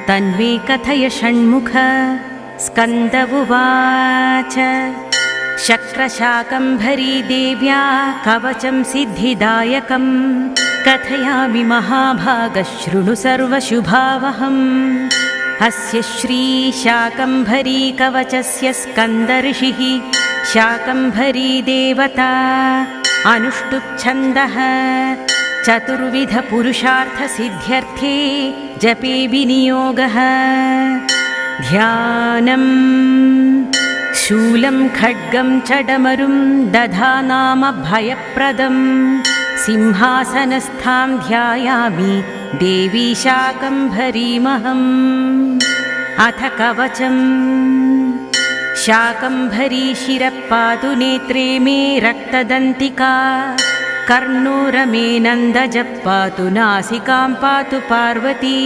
तन्मे कथय षण्मुख। स्कन्द उवाच शक्रशाकम्भरी देव्या कवचं सिद्धिदायकं कथयामि महाभाग शृणु सर्वशुभावहम्। अस्य श्रीशाकम्भरी कवचस्य स्कन्दऋषिः शाकम्भरी देवता अनुष्टुप् छन्दः चतुर्विधपुरुषार्थसिद्ध्यर्थे जपे विनियोगः। ध्यानम् शूलं खड्गं चडमरुं दधानाम भयप्रदम् सिंहासनस्थां ध्यायामि देवी शाकम्भरीमहम्। अथ कवचम् शाकम्भरी शिरः पातु नेत्रे मे रक्तदन्तिका कर्णोरमे नन्दजः पातु नासिकां पातु पार्वती।